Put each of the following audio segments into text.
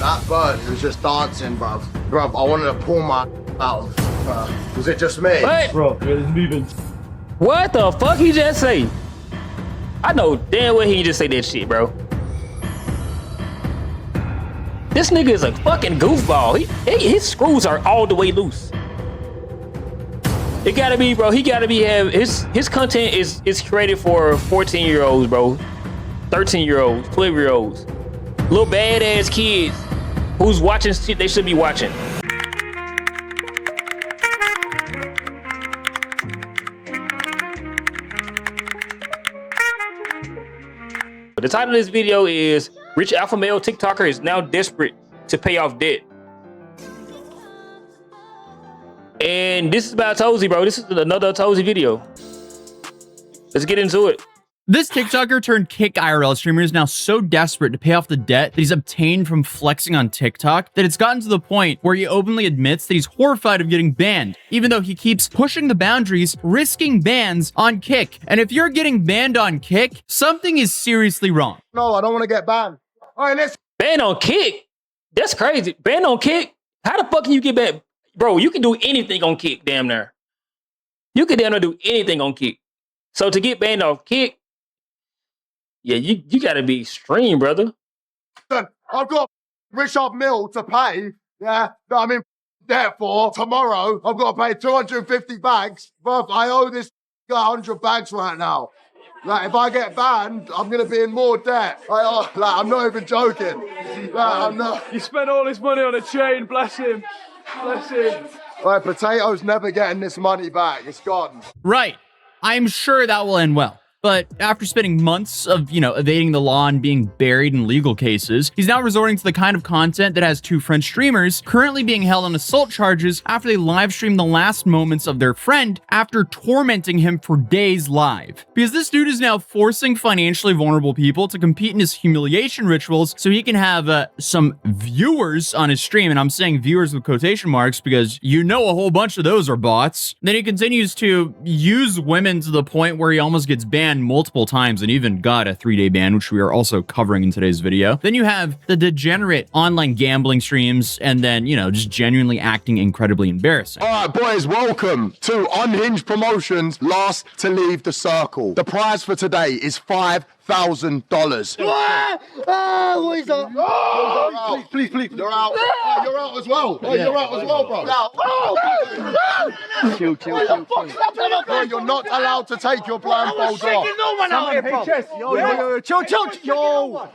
That bird, he was just dancing, bruv. Bruv, I wanted to pull my out. Was it just me? What? Bro, it's moving. What the fuck he just say? I know damn well he just say that shit, bro. This nigga is a fucking goofball. His screws are all the way loose. It gotta be, bro. He gotta be his content is created for 14-year-olds, bro. 13-year-olds, 12-year-olds. Little badass kids who's watching shit they should be watching. The title of this video is Rich Alpha Male TikToker is now desperate to pay off debt. And this is about Tozy, bro. This is another Tozy video. Let's get into it. This TikToker turned Kick IRL streamer is now so desperate to pay off the debt that he's obtained from flexing on TikTok that it's gotten to the point where he openly admits that he's horrified of getting banned, even though he keeps pushing the boundaries, risking bans on Kick. And if you're getting banned on Kick, something is seriously wrong. No, I don't want to get banned. All right, let's... Banned on Kick? That's crazy. Banned on Kick? How the fuck can you get back? Bro, you can do anything on Kick, damn near. You can damn near do anything on Kick. So to get banned off Kick, yeah, you gotta be extreme, brother. I've got Richard Mill to pay. Yeah, that I'm in debt for. Tomorrow, I've got to pay 250 bags. Bruv, I owe this guy 100 bags right now. Like, if I get banned, I'm gonna be in more debt. I'm not even joking. I'm not. You spent all this money on a chain, bless him. Bless him. Like, Potato's never getting this money back. It's gone. Right. I'm sure that will end well. But after spending months of, evading the law and being buried in legal cases, he's now resorting to the kind of content that has two French streamers currently being held on assault charges after they live streamed the last moments of their friend after tormenting him for days live. Because this dude is now forcing financially vulnerable people to compete in his humiliation rituals so he can have some viewers on his stream. And I'm saying viewers with quotation marks because a whole bunch of those are bots. Then he continues to use women to the point where he almost gets banned multiple times and even got a 3-day ban, which we are also covering in today's video. Then you have the degenerate online gambling streams and then, just genuinely acting incredibly embarrassing. All right, boys, welcome to Unhinged Promotions, last to leave the circle. The prize for today is $5,000. What is that? Oh, please. You're out. You're out as well. You're out as well, bro. Chill. Bro, you're not allowed to take your blindfold off. No one out here, bro. Yo. Chill.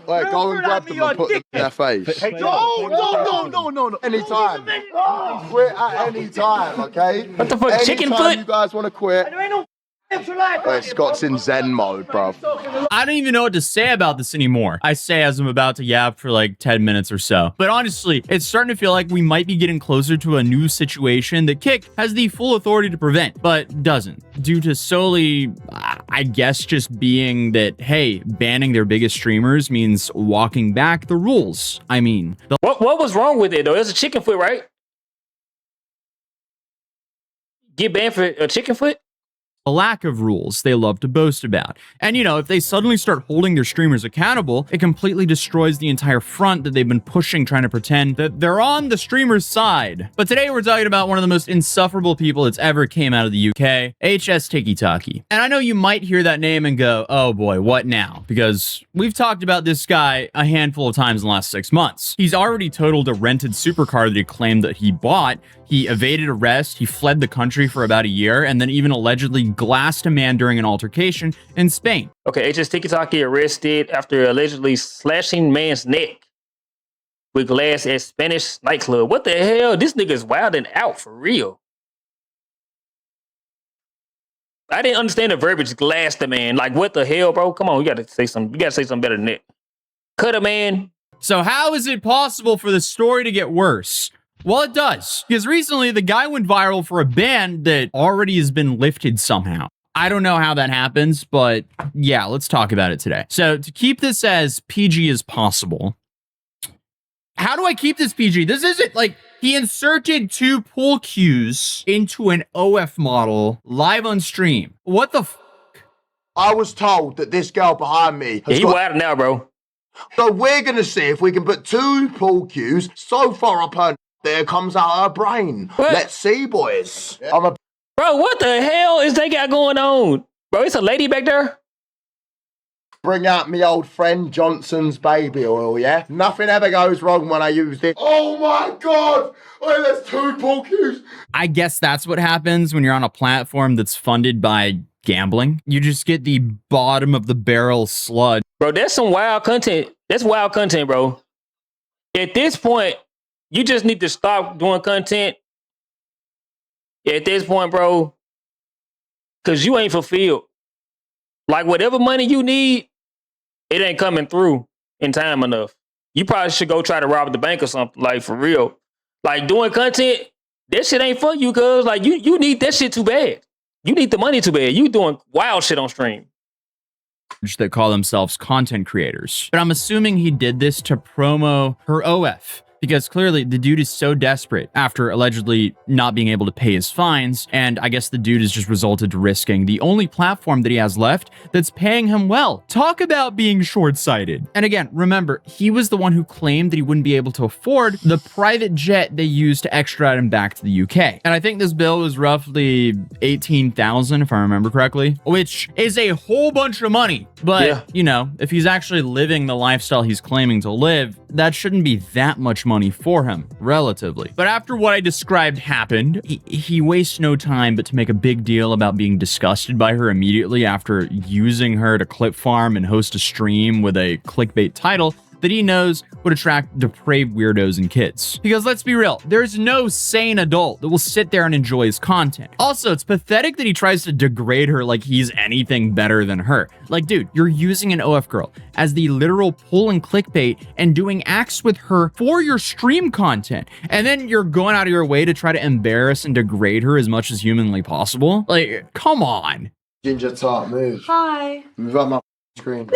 Wait, go and grab them and put them in their face. No. Anytime. Quit at any time, okay? What the fuck, chicken Anytime foot? you guys want to quit. Wait, Scott's in Zen mode, bro. I don't even know what to say about this anymore. I say as I'm about to yap for like 10 minutes or so. But honestly, it's starting to feel like we might be getting closer to a new situation that Kick has the full authority to prevent, but doesn't. Due to solely, I guess, just being that, hey, banning their biggest streamers means walking back the rules. I mean, What was wrong with it, though? It's a chicken foot, right? Get banned for a chicken foot? a lack of rules they love to boast about. And if they suddenly start holding their streamers accountable, it completely destroys the entire front that they've been pushing, trying to pretend that they're on the streamer's side. But today we're talking about one of the most insufferable people that's ever came out of the UK, Hstikkytokky. And I know you might hear that name and go, oh boy, what now? Because we've talked about this guy a handful of times in the last 6 months. He's already totaled a rented supercar that he claimed that he bought. He evaded arrest, he fled the country for about a year, and then even allegedly glassed a man during an altercation in Spain. Okay, Hstikkytokky arrested after allegedly slashing man's neck with glass at Spanish nightclub. What the hell? This nigga's wilding out for real. I didn't understand the verbiage, glass the man. Like, what the hell, bro? Come on, you gotta say something better than that. Cut a man. So how is it possible for the story to get worse? Well, it does, because recently the guy went viral for a ban that already has been lifted somehow. I don't know how that happens, but yeah, let's talk about it today. So to keep this as PG as possible, how do I keep this PG? This isn't like he inserted 2 pool cues into an OF model live on stream. What the f? I was told that this girl behind me Yeah, he wilding out, bro. So we're going to see if we can put 2 pool cues so far up her there comes out her brain. What? Let's see, boys. Bro, what the hell is they got going on? Bro, it's a lady back there? Bring out me old friend Johnson's baby oil, yeah? Nothing ever goes wrong when I use it. Oh my God! Oh, there's 2 pool cues. I guess that's what happens when you're on a platform that's funded by gambling. You just get the bottom of the barrel sludge. Bro, that's some wild content. That's wild content, bro. At this point, you just need to stop doing content. At this point, bro, because you ain't fulfilled. Like, whatever money you need, it ain't coming through in time enough. You probably should go try to rob the bank or something, like, for real. Like, doing content, that shit ain't for you, cuz. Like, you need that shit too bad. You need the money too bad. You doing wild shit on stream. That call themselves content creators. But I'm assuming he did this to promo her OF. Because clearly the dude is so desperate after allegedly not being able to pay his fines, and I guess the dude has just resulted to risking the only platform that he has left that's paying him well. Talk about being short-sighted. And again, remember, he was the one who claimed that he wouldn't be able to afford the private jet they used to extradite him back to the UK. And I think this bill was roughly $18,000 if I remember correctly, which is a whole bunch of money. But, you know, if he's actually living the lifestyle he's claiming to live, that shouldn't be that much money for him, relatively. But after what I described happened, he wastes no time but to make a big deal about being disgusted by her immediately after using her to clip farm and host a stream with a clickbait title that he knows would attract depraved weirdos and kids. Because let's be real, there's no sane adult that will sit there and enjoy his content. Also, it's pathetic that he tries to degrade her like he's anything better than her. Like, dude, you're using an OF girl as the literal pull and clickbait and doing acts with her for your stream content. And then you're going out of your way to try to embarrass and degrade her as much as humanly possible. Like, come on. Ginger tart, move. Hi. Move up my screen.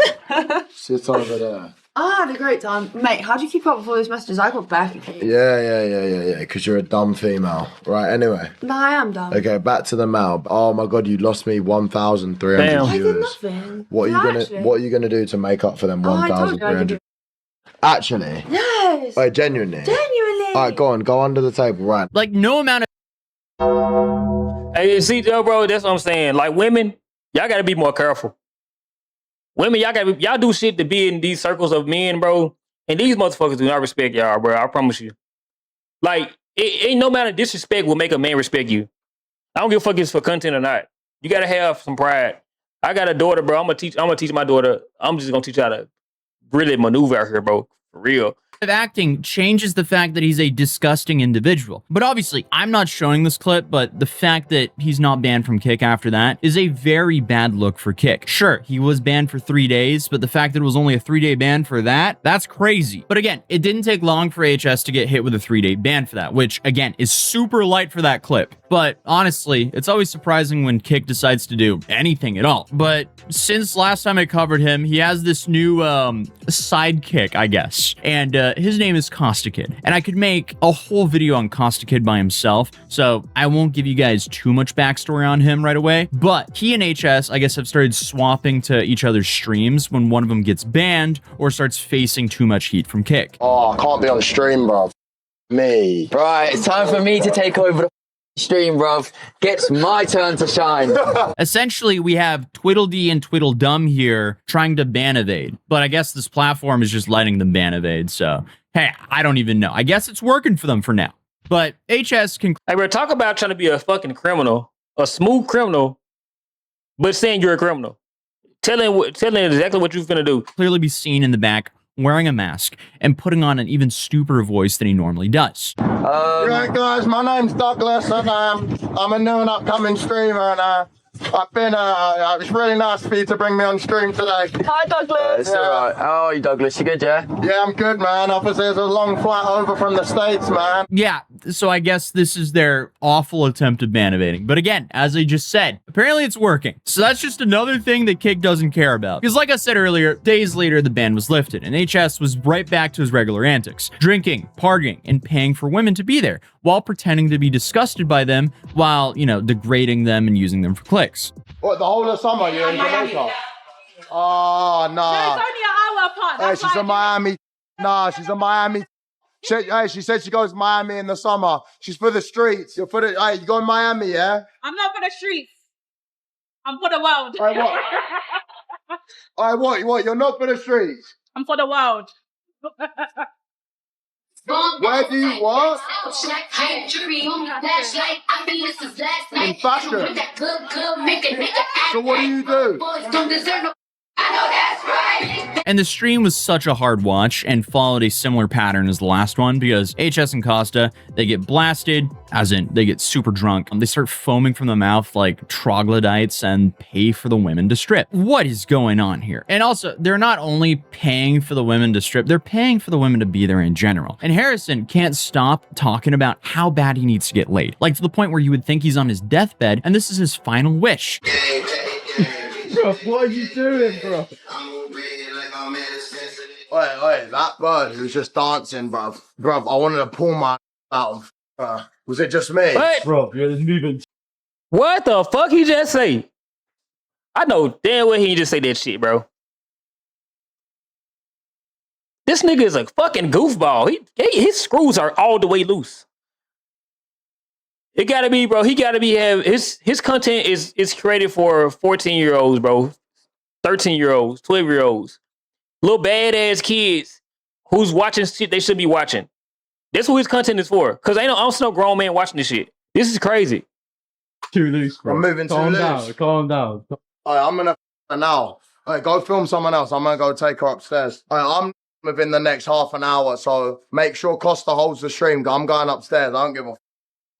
Sit over there. I had a great time. Mate, how do you keep up with all those messages? I got back at you. Yeah, because you're a dumb female. Right, anyway. No, I am dumb. Okay, back to the mail. Oh my God, you lost me 1,300 Damn. I did viewers. nothing. What are Actually. you gonna do to make up for them Oh, I told you I could 1,300? Actually? Yes. Wait, genuinely? Genuinely. Alright, go under the table, right. Like, no amount of Hey, see, bro, that's what I'm saying. Like, women, y'all gotta be more careful. Women, y'all do shit to be in these circles of men, bro. And these motherfuckers do not respect y'all, bro. I promise you. Like, it ain't no amount of disrespect will make a man respect you. I don't give a fuck if it's for content or not. You gotta have some pride. I got a daughter, bro. I'm gonna teach my daughter. I'm just gonna teach her how to really maneuver out here, bro. For real. acting changes the fact that he's a disgusting individual. But obviously, I'm not showing this clip, but the fact that he's not banned from Kick after that is a very bad look for Kick. Sure, he was banned for 3 days, but the fact that it was only a 3-day ban for that, that's crazy. But again, it didn't take long for HS to get hit with a 3-day ban for that, which again is super light for that clip. But honestly, it's always surprising when Kick decides to do anything at all. But since last time I covered him, he has this new sidekick, I guess. And his name is Hstikkytokky. And I could make a whole video on Hstikkytokky by himself, so I won't give you guys too much backstory on him right away. But he and HS, I guess, have started swapping to each other's streams when one of them gets banned or starts facing too much heat from Kick. Oh, I can't be on stream, bro. Me. Right, it's time for me to take over the stream, bruv. It's my turn to shine. Essentially, we have Twiddledee and Tweedledum here trying to ban evade, but I guess this platform is just letting them ban evade, so hey, I don't even know. I guess it's working for them for now. But HS can Hey, bro, talk about trying to be a fucking criminal, a smooth criminal, but saying you're a criminal. Telling exactly what you're finna do. clearly be seen in the back wearing a mask and putting on an even stupider voice than he normally does. Right, guys, my name's Douglas, and I'm a new and upcoming streamer, and I've been, it's really nice for you to bring me on stream today. Hi, Douglas. It's alright. How are you, Douglas? You good, yeah? Yeah, I'm good, man. Obviously, it's a long flight over from the States, man. Yeah, so I guess this is their awful attempt at ban evading. But again, as I just said, apparently it's working. So that's just another thing that Kick doesn't care about. Because like I said earlier, days later, the ban was lifted, and HS was right back to his regular antics. Drinking, partying, and paying for women to be there, while pretending to be disgusted by them, while, you know, degrading them and using them for clicks. What, the whole of summer you're in Jamaica? Oh, No, nah. it's only an hour apart. Hey, That's she's why in Miami. Nah, she's in Miami. She said she goes to Miami in the summer. She's for the streets. You're for the. Hey, you go in Miami, yeah? I'm not for the streets. I'm for the world. All right, what? You're not for the streets. I'm for the world. Where do you work? In fashion. So what do you do? And the stream was such a hard watch and followed a similar pattern as the last one because HS and Costa, they get blasted, as in they get super drunk. They start foaming from the mouth like troglodytes and pay for the women to strip. What is going on here? And also, they're not only paying for the women to strip, they're paying for the women to be there in general. And Harrison can't stop talking about how bad he needs to get laid. Like to the point where you would think he's on his deathbed and this is his final wish. Bro, what are you doing, bro? Wait, that bird who was just dancing, bruv. Bruv, I wanted to pull my out of, was it just me? What? Bro, you're moving. What the fuck he just say? I know damn well he ain't just say that shit, bro. This nigga is a fucking goofball. His screws are all the way loose. It gotta be, bro. He gotta be his content is created for 14-year-olds, bro. 13-year-olds, 12-year-olds. Little badass kids who's watching shit they should be watching. That's what his content is for. Cause I don't see no grown man watching this shit. This is crazy. Too loose, bro. I'm moving too loose. Calm down. Alright, I'm gonna now. Alright, go film someone else. I'm gonna go take her upstairs. Alright, I'm within the next half an hour, so make sure Costa holds the stream. I'm going upstairs. I don't give a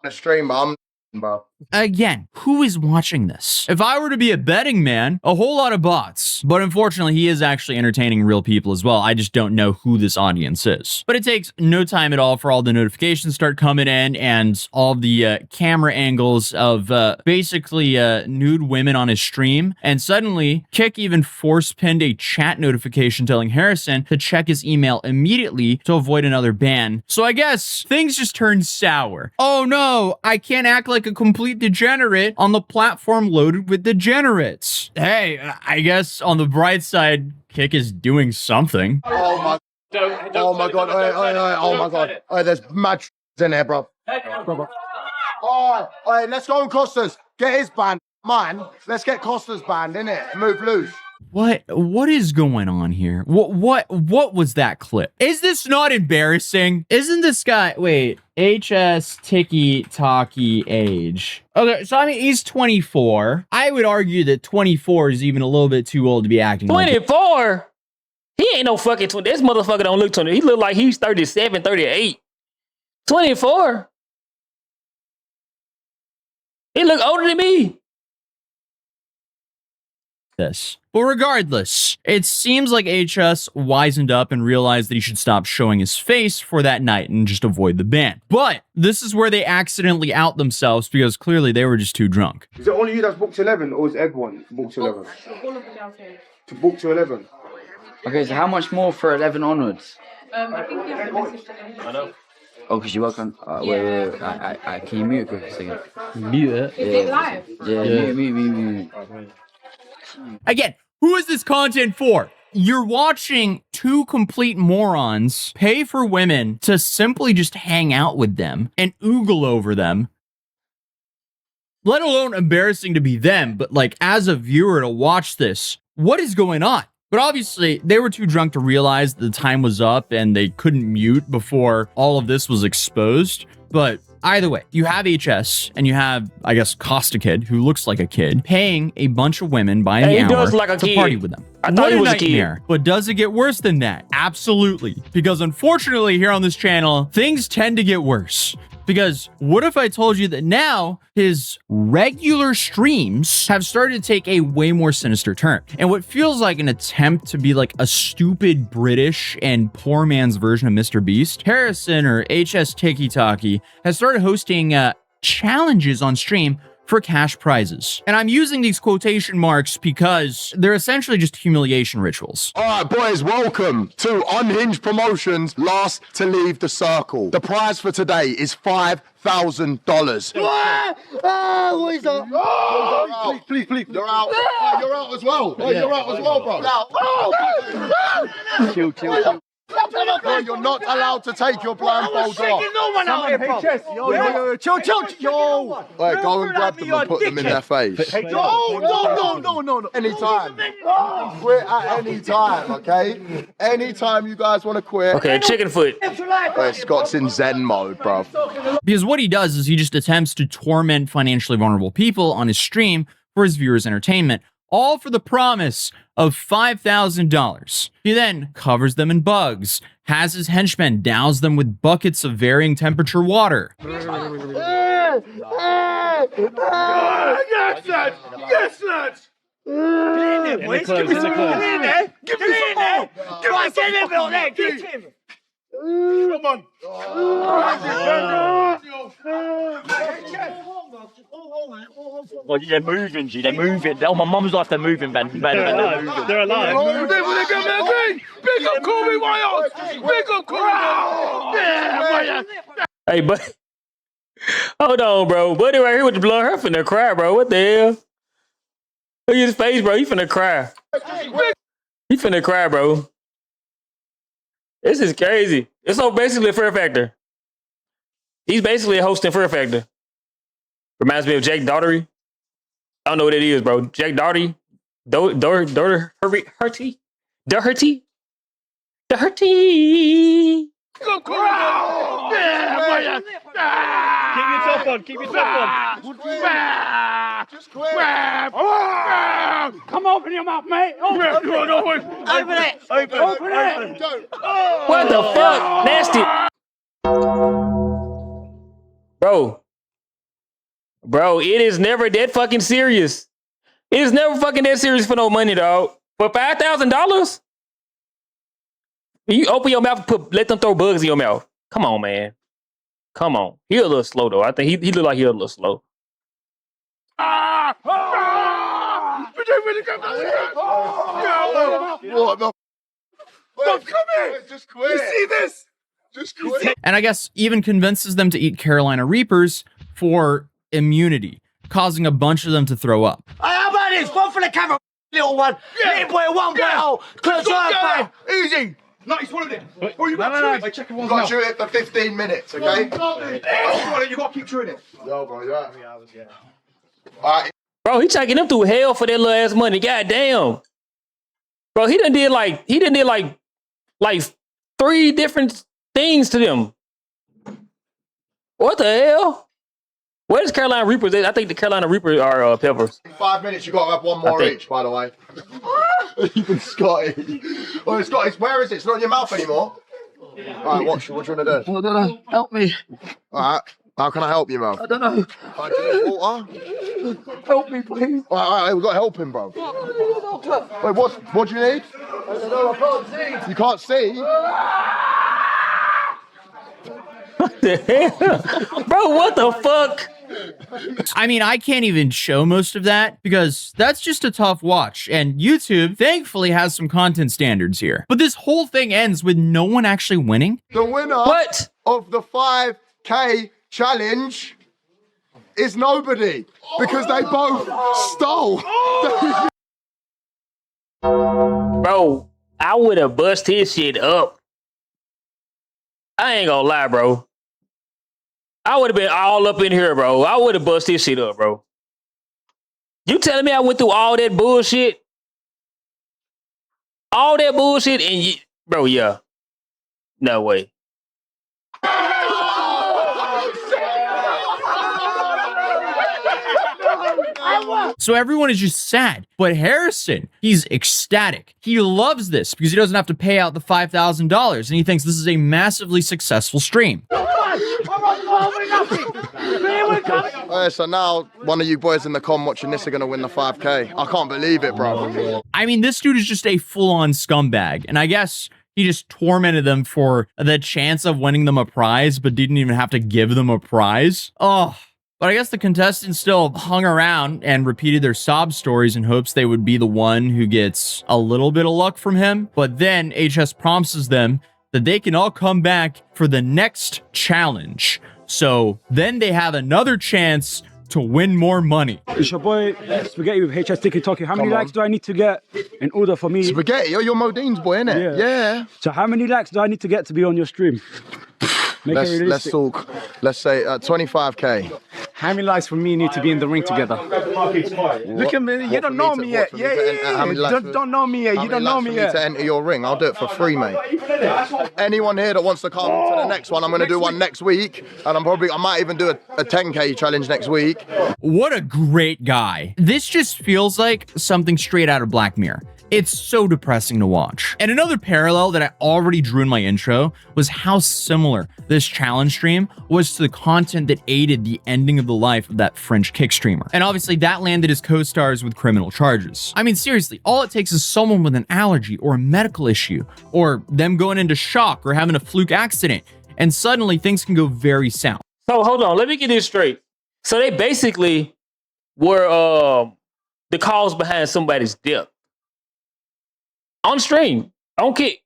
the stream, but bro. Again, who is watching this? If I were to be a betting man, a whole lot of bots. But unfortunately, he is actually entertaining real people as well. I just don't know who this audience is. But it takes no time at all for all the notifications start coming in and all the camera angles of basically nude women on his stream. And suddenly, Kick even force-pinned a chat notification telling Harrison to check his email immediately to avoid another ban. So I guess things just turned sour. Oh no, I can't act like a complete degenerate on the platform loaded with degenerates. Hey, I guess on the bright side, Kick is doing something. Oh my god. Oh my god. Hey, there's mad in here, bro. Alright, let's go on Costa's. Get his band. Mine. Let's get Costa's band, innit? Move loose. What is going on here? What was that clip? Is this not embarrassing? Isn't this guy, wait, Hstikkytokky age. Okay, so I mean, he's 24. I would argue that 24 is even a little bit too old to be acting 24? He ain't no fucking 20. This motherfucker don't look 20. He look like he's 37, 38. 24? He look older than me. This. But regardless, it seems like HS wisened up and realized that he should stop showing his face for that night and just avoid the ban. But this is where they accidentally out themselves because clearly they were just too drunk. Is it only you that's booked to 11 or is everyone booked to 11? All of them downstairs. To book to 11? Okay, so how much more for 11 onwards? I think you have to message them. I know. Oh, because you work on. Wait. Can you mute it for a second? Mute it. Is it live? Yeah. Mute. Again, who is this content for? You're watching two complete morons pay for women to simply just hang out with them and oogle over them. Let alone embarrassing to be them, but like as a viewer to watch this, what is going on? But obviously, they were too drunk to realize the time was up and they couldn't mute before all of this was exposed. But either way, you have HS and you have, I guess, Costa Kid, who looks like a kid, paying a bunch of women by the hour does look like a to kid. party with them. I thought he was a kid. Nightmare. But does it get worse than that? Absolutely. Because unfortunately, here on this channel, things tend to get worse. Because what if I told you that now his regular streams have started to take a way more sinister turn? And what feels like an attempt to be like a stupid British and poor man's version of Mr. Beast, Harrison or Hstikkytokky has started hosting challenges on stream for cash prizes. And I'm using these quotation marks because they're essentially just humiliation rituals. All right, boys, welcome to Unhinged Promotions, last to leave the circle. The prize for today is $5,000. What is that? Oh, please. You're out. Oh, you're out as well. Oh, you're out as well, bro. Chill. Bro, you're not allowed to take your blindfolds off. Chill. Wait, go and grab them and put them in their face. No. Anytime. Quit at any time, okay? Anytime you guys want to quit. Okay, chicken foot. Wait, Scott's in Zen mode, bro. Because what he does is he just attempts to torment financially vulnerable people on his stream for his viewers' entertainment, all for the promise of $5,000. He then covers them in bugs, has his henchmen douse them with buckets of varying temperature water. Yes, lad! Get in there, boys. Get in there. Give me some more. Get him out there. Get him. Come on. Well, they're moving, G. They're moving. Oh, my mum's life, they're moving, man. They're alive. Big up Corey Wyatt. Big up Corey. Hey, but hold on, bro. Buddy right here with the blood, her finna cry, bro. What the hell? Look at his face, bro. He finna cry. He finna cry, bro. This is crazy. It's so basically a Fear Factor. He's basically hosting Fear Factor. Reminds me of Jake Daugherty. I don't know what it is, bro. Jake Daugherty. Doherty. Keep your top on. Just quit. Come open your mouth, mate. Open it. What the fuck? Nasty. Bro, it is never that fucking serious. It is never fucking that serious for no money, dog. For $5,000? You open your mouth and let them throw bugs in your mouth. Come on, man. Come on. He a little slow, though. I think he look like he a little slow. What the? Stop coming! Just quit. You see this? Just quit. And I guess even convinces them to eat Carolina Reapers for immunity, causing a bunch of them to throw up. How about this? One for the camera, little one. Little boy, 1.0. Conserve, easy. No, he swallowed it. Or you got to chew it. You got to chew it for 15 minutes, okay? You got to keep chewing it. Yo, bro, yeah. All right. Bro, he taking them through hell for that little ass money. God damn. Bro, he done did like 3 different things to them. What the hell? Where's Carolina Reapers? I think the Carolina Reapers are peppers. In 5 minutes, you got to have one more each, by the way. Even Scotty. Oh, Scotty, where is it? It's not in your mouth anymore. All right, what you want to do? I don't know. Help me. All right. How can I help you, man? I don't know. Do you need water? Help me, please. All right, we've got to help him, bro. Wait, what do you need? I don't know. I can't see. You can't see? What the hell? Bro, what the fuck? I mean, I can't even show most of that because that's just a tough watch. And YouTube, thankfully, has some content standards here. But this whole thing ends with no one actually winning. The winner of the 5K challenge is nobody because they both stole. Bro, I would have bust his shit up. I ain't gonna lie, bro. I would have been all up in here, bro. I would have bust his shit up, bro. You telling me I went through all that bullshit? All that bullshit and bro, yeah. No way. So everyone is just sad. But Harrison, he's ecstatic. He loves this because he doesn't have to pay out the $5,000 and he thinks this is a massively successful stream. So now one of you boys in the com watching this are going to win the 5K. I can't believe it, bro. I mean, this dude is just a full-on scumbag. And I guess he just tormented them for the chance of winning them a prize, but didn't even have to give them a prize. Oh, But I guess the contestants still hung around and repeated their sob stories in hopes they would be the one who gets a little bit of luck from him. But then HS promises them that they can all come back for the next challenge. So then they have another chance to win more money. It's your boy Spaghetti with Hstikkytokky. How many likes do I need to get in order for me? Spaghetti, you're Modine's boy, innit? Yeah. So how many likes do I need to get to be on your stream? Let's talk. Let's say 25k. How many likes for me need to be in the ring together? Look at me, you don't know me yet. Don't know me yet. You don't know me yet. To enter your ring, I'll do it for free, mate. Anyone here that wants to come to the next one, I'm going to do one next week, and I might even do a 10k challenge next week. What a great guy. This just feels like something straight out of Black Mirror. It's so depressing to watch. And another parallel that I already drew in my intro was how similar this challenge stream was to the content that aided the ending of the life of that French kick streamer. And obviously that landed his co-stars with criminal charges. I mean, seriously, all it takes is someone with an allergy or a medical issue, or them going into shock or having a fluke accident, and suddenly things can go very south. So hold on, let me get this straight. So they basically were the cause behind somebody's death. On stream, on Kick.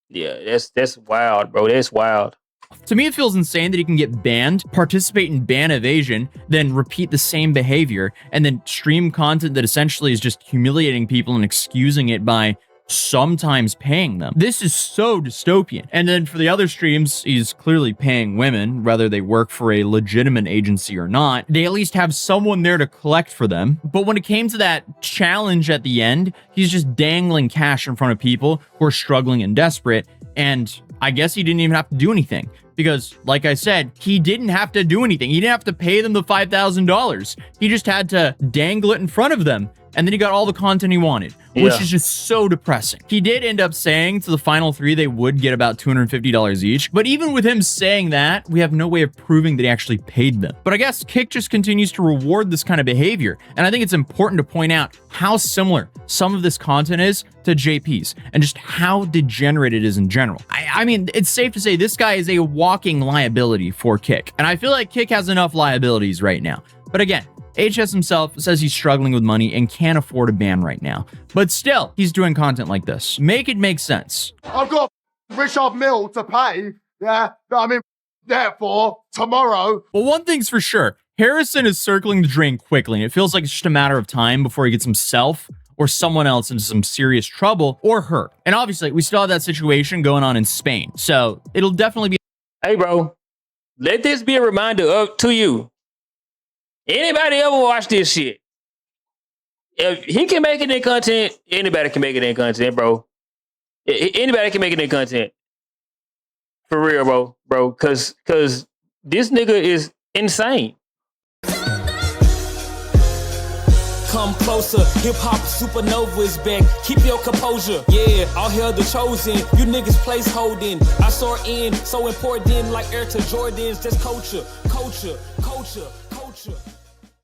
Yeah, that's wild, bro. That's wild. To me, it feels insane that he can get banned, participate in ban evasion, then repeat the same behavior, and then stream content that essentially is just humiliating people and excusing it by sometimes paying them. This is so dystopian. And then for the other streams, he's clearly paying women, whether they work for a legitimate agency or not. They at least have someone there to collect for them. But when it came to that challenge at the end, he's just dangling cash in front of people who are struggling and desperate. And I guess he didn't even have to do anything. Because, like I said, he didn't have to do anything. He didn't have to pay them the $5,000. He just had to dangle it in front of them. And then he got all the content he wanted, which is just so depressing. He did end up saying to the final three they would get about $250 each. But even with him saying that, we have no way of proving that he actually paid them. But I guess Kick just continues to reward this kind of behavior. And I think it's important to point out how similar some of this content is to JP's and just how degenerate it is in general. I mean, it's safe to say this guy is a walking liability for Kick. And I feel like Kick has enough liabilities right now. But again, HS himself says he's struggling with money and can't afford a ban right now. But still, he's doing content like this. Make it make sense. I've got Richard Mill to pay, yeah, I mean, therefore, tomorrow. Well, one thing's for sure. Harrison is circling the drain quickly, and it feels like it's just a matter of time before he gets himself or someone else into some serious trouble or hurt. And obviously, we still have that situation going on in Spain. So it'll definitely be... Hey, bro, let this be a reminder to you. Anybody ever watch this shit? If he can make it in content, anybody can make it in content, bro. Anybody can make it in content. For real, bro. Cause this nigga is insane. Come closer, hip-hop supernova is back. Keep your composure, yeah, all hail the chosen. You niggas place holding. I soar in, so important like Air to Jordans. Just culture.